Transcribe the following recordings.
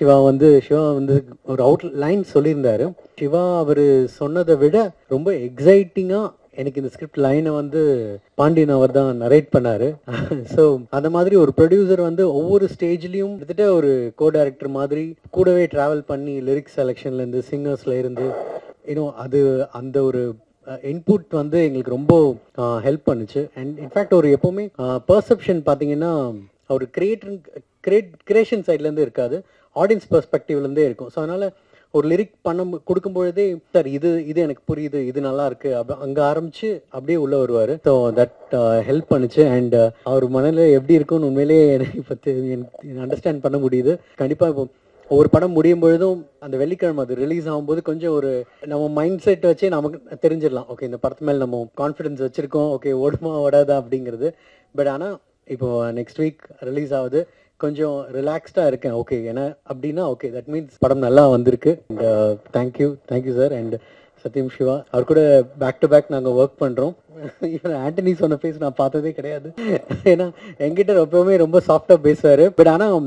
சிவா வந்து ஒரு லைன் சொல்லியிருந்தாரு. சிவா அவரு சொன்னதை விட ரொம்ப எக்ஸைட்டிங்கா எனக்கு இந்த ஸ்கிரிப்ட் லைனை வந்து பாண்டியன் அவர் தான் நரேட் பண்ணாரு. ஸோ அந்த மாதிரி ஒரு ப்ரொடியூசர் வந்து ஒவ்வொரு ஸ்டேஜ்லயும் கிட்டத்தட்ட ஒரு கோ டைரக்டர் மாதிரி கூடவே டிராவல் பண்ணி லிரிக்ஸ் செலெக்ஷன்ல இருந்து சிங்கர்ஸ்ல இருந்து அது அந்த ஒரு இன்புட் வந்து எங்களுக்கு ரொம்ப ஹெல்ப் பண்ணுச்சு. அண்ட் இன்ஃபேக்ட் ஒரு எப்பவுமே பர்செப்ஷன் பார்த்தீங்கன்னா ஒரு கிரியேஷன் சைட்லேருந்து இருக்காது, ஆடியன்ஸ் பெர்ஸ்பெக்டிவ்லேருந்தே இருக்கும். ஸோ அதனால் ஒரு லிரிக் கொடுக்கும் பொழுதே சார் இது இது எனக்கு புரியுது, இது நல்லா இருக்கு, அங்கே ஆரம்பிச்சு அப்படியே உள்ள வருவார். ஸோ தட் ஹெல்ப் பண்ணுச்சு. அண்ட் அவர் மனநிலை எப்படி இருக்கும்னு உண்மையிலேயே எனக்கு இப்போ எனக்கு அண்டர்ஸ்டாண்ட் பண்ண முடியுது. கண்டிப்பாக இப்போ ஒவ்வொரு படம் முடியும் பொழுதும் அந்த வெள்ளிக்கிழமை அது ரிலீஸ் ஆகும்போது கொஞ்சம் ஒரு நம்ம மைண்ட் செட் வச்சே நமக்கு தெரிஞ்சிடலாம், ஓகே இந்த படத்து மேலே நம்ம கான்ஃபிடன்ஸ் வச்சிருக்கோம், ஓகே ஓடுமா ஓடாதா அப்படிங்கிறது. பட் ஆனால் இப்போ நெக்ஸ்ட் வீக் ரிலீஸ் ஆகுது, கொஞ்சம் ரிலாக்ஸ்டாக இருக்கேன். ஓகே ஏன்னா அப்படின்னா ஓகே தட் மீன்ஸ் படம் நல்லா வந்திருக்கு. And thank you sir. அண்ட் சத்யம் சிவா அவர் கூட பேக் டு பேக் நாங்கள் ஒர்க் பண்ணுறோம். இவன் ஆண்டனி சொன்ன ஃபேஸ் நான் பார்த்ததே கிடையாது. ஏன்னா என்கிட்ட எப்பவுமே ரொம்ப சாஃப்டாக பேசுவார். பட் ஆனால்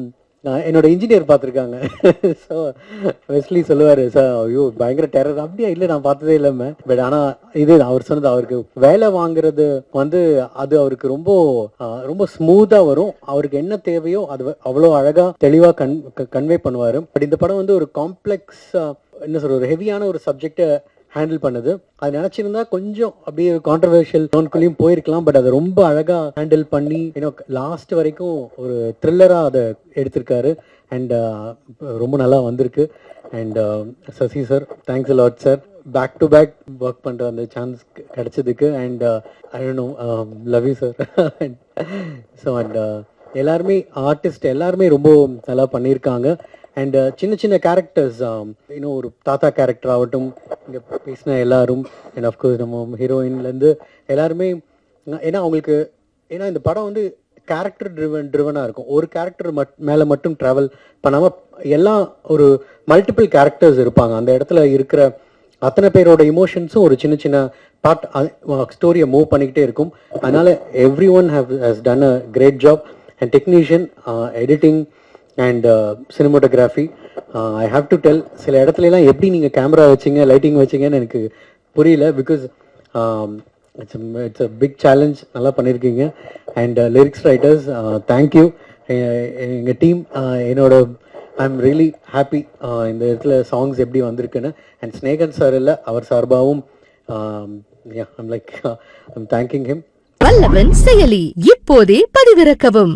என்னோட இன்ஜினியர் பார்த்துருக்காங்க. ஸோ வெஸ்லி சொல்லுவார், சார் ஐயோ பயங்கர டெரர், அப்படியா இல்லை நான் பார்த்ததே இல்லாமல். பட் ஆனால் இது அவர் சொன்னது, அவருக்கு வேலை வாங்குறது வந்து அது அவருக்கு ரொம்ப ரொம்ப ஸ்மூத்தாக வரும். அவருக்கு என்ன தேவையோ அது அவ்வளோ அழகாக தெளிவாக கன்வே பண்ணுவார். பட் இந்த படம் வந்து ஒரு காம்ப்ளெக்ஸ் என்ன சொல்ற ஒரு ஹெவியான ஒரு சப்ஜெக்டை ஹேண்டில் பண்ணுது. அது நினைச்சிருந்தா கொஞ்சம் அப்படியே கான்ட்ரவர்ஷியல் டோன்குள்ளேயும் போயிருக்கலாம். பட் அதை ரொம்ப அழகா ஹேண்டில் பண்ணி லாஸ்ட் வரைக்கும் ஒரு த்ரில்லரா அதை எடுத்திருக்காரு. அண்ட் ரொம்ப நல்லா வந்திருக்கு. And Sasi sir, thanks lot sir, back to back work பண்ற அந்த சான்ஸ் கிடைச்சதுக்கு. And I don't know, love you sir. So and எல்லாருமே ஆர்டிஸ்ட் எல்லாருமே ரொம்ப நல்லா பண்ணியிருக்காங்க. அண்ட் சின்ன சின்ன கேரக்டர்ஸ், இன்னும் ஒரு தாத்தா கேரக்டர் ஆகட்டும், இங்கே பேசின எல்லாரும், அண்ட் அஃப்கோர்ஸ் நம்ம ஹீரோயின்லேருந்து எல்லாருமே, ஏன்னா அவங்களுக்கு ஏன்னா இந்த படம் வந்து கேரக்டர் ட்ரிவனாக இருக்கும். ஒரு கேரக்டர் மேலே மட்டும் ட்ராவல் பண்ணாமல் எல்லாம் ஒரு மல்டிபிள் கேரக்டர்ஸ் இருப்பாங்க. அந்த இடத்துல இருக்கிற அத்தனை பேரோட இமோஷன்ஸும் ஒரு சின்ன சின்ன பார்ட் ஸ்டோரியை மூவ் பண்ணிக்கிட்டே இருக்கும். அதனால everyone has done a great job. And technician, editing and cinematography, I have to tell, சில இடத்துலலாம் எப்படி நீங்கள் கேமரா வச்சிங்க லைட்டிங் வச்சிங்கன்னு எனக்கு புரியல. Because it's a big challenge. நல்லா பண்ணியிருக்கீங்க. And lyrics writers, thank you. எங்கள் டீம், என்னோட ஐ எம் ரியலி ஹாப்பி இந்த இடத்துல சாங்ஸ் எப்படி வந்திருக்குன்னு. அண்ட் ஸ்னேகன் சார் இல்லை, அவர் சார்பாகவும் ஐம் தேங்கிங் ஹிம். வல்லவன் செயலி இப்போதே பதிவிறக்கவும்.